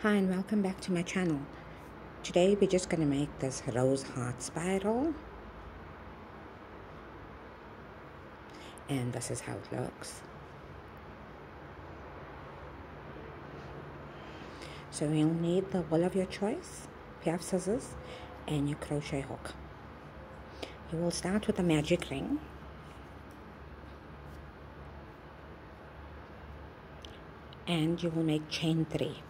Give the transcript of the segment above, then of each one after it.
Hi and welcome back to my channel. Today we're just going to make this rose heart spiral, and this is how it looks. So you'll need the wool of your choice, pair of scissors, and your crochet hook. You will start with a magic ring, and you will make chain 3.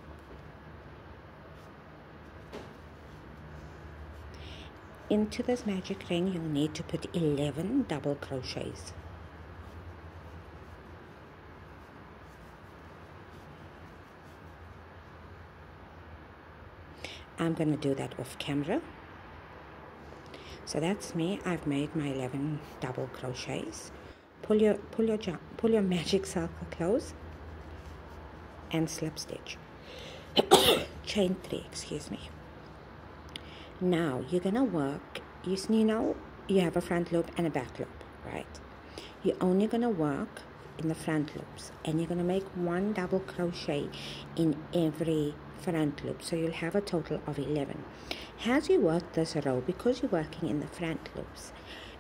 Into this magic ring, you'll need to put 11 double crochets. I'm going to do that off camera. So that's me. I've made my 11 double crochets. Pull your magic circle close and slip stitch. Chain 3, excuse me. Now you're gonna work, you know you have a front loop and a back loop, right? You're only gonna work in the front loops, and you're gonna make 1 double crochet in every front loop, so you'll have a total of 11. As you work this row, because you're working in the front loops,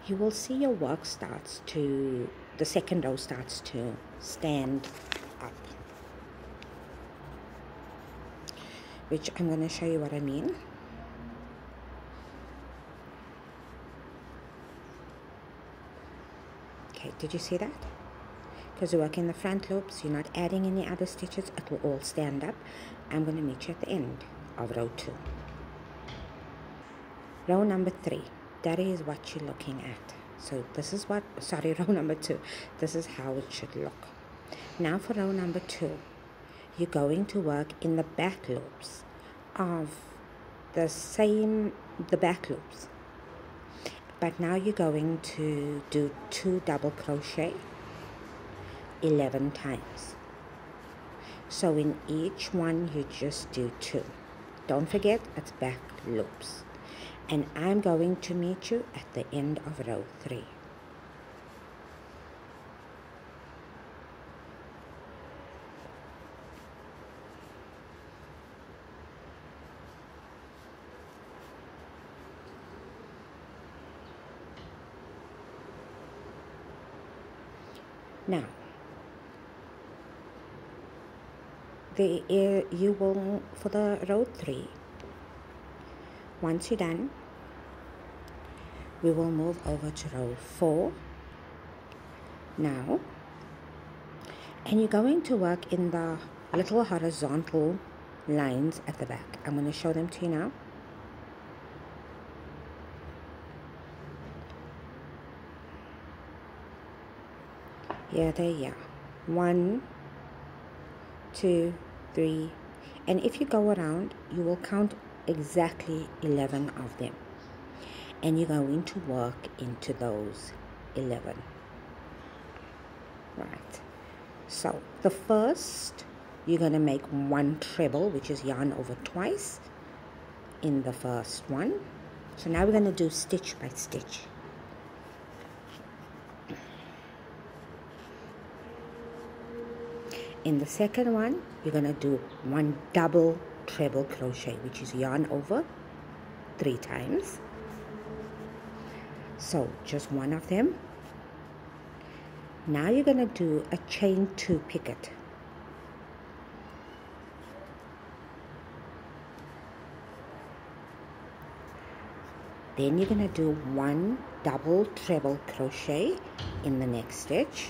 you will see your work the second row starts to stand up, which I'm going to show you what I mean. Okay, did you see that? Because you work in the front loops, you're not adding any other stitches, it will all stand up. I'm going to meet you at the end of row 2. Row number 3, that is what you're looking at. So this is row number 2. This is how it should look. Now for row number 2, you're going to work in the back loops of the back loops. But now you're going to do 2 double crochet 11 times. So in each one you just do 2. Don't forget, it's back loops. And I'm going to meet you at the end of row 3. Now, you will, for the row 3, once you're done, we will move over to row 4 now, and you're going to work in the little horizontal lines at the back. I'm going to show them to you now. Yeah, there you are. 1, 2, 3, and if you go around, you will count exactly 11 of them, and you're going to work into those 11. Right, so the first, you're going to make 1 treble, which is yarn over twice in the first one. So now we're going to do stitch by stitch. In the second one, you're going to do 1 double treble crochet, which is yarn over 3 times. So just 1 of them. Now you're going to do a chain 2 picot. Then you're going to do 1 double treble crochet in the next stitch.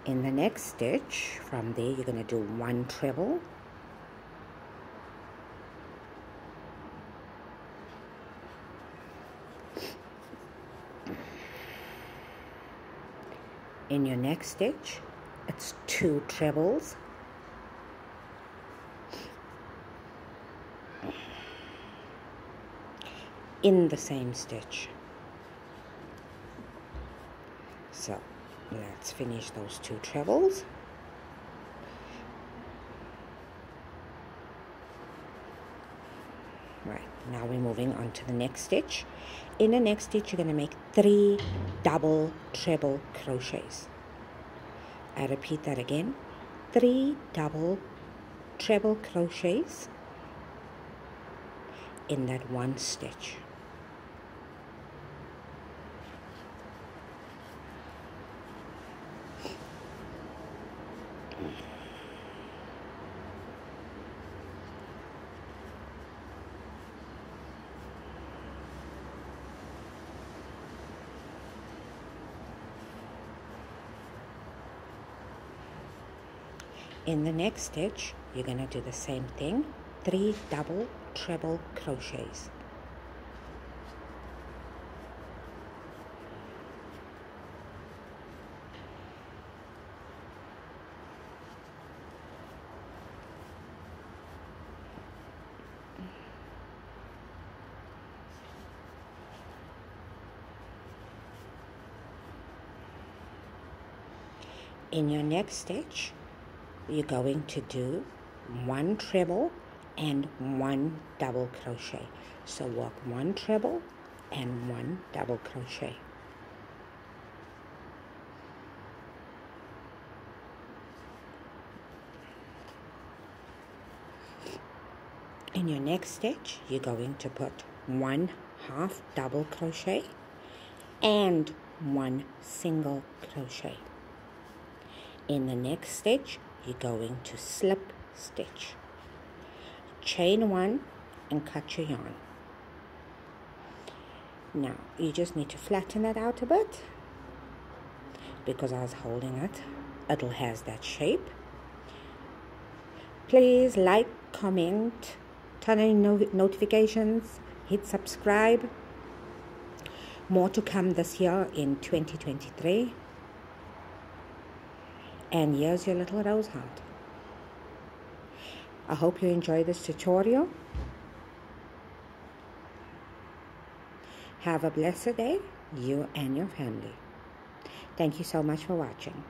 In the next stitch, from there, you're going to do 1 treble. In your next stitch, it's 2 trebles. In the same stitch. So let's finish those 2 trebles. Right, Now we're moving on to the next stitch. In the next stitch, you're going to make 3 double treble crochets. I repeat that again. 3 double treble crochets in that one stitch. In the next stitch, you're going to do the same thing, 3 double treble crochets. In your next stitch, you're going to do 1 treble and 1 double crochet. So work 1 treble and 1 double crochet. In your next stitch, you're going to put 1 half double crochet and 1 single crochet. In the next stitch, you're going to slip stitch, chain 1 and cut your yarn. Now you just need to flatten it out a bit because I was holding it. It'll has that shape. Please like, comment, turn on notifications, hit subscribe. More to come this year in 2023. And here's your little rose heart. I hope you enjoy this tutorial. Have a blessed day, you and your family. Thank you so much for watching.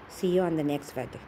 See you on the next video.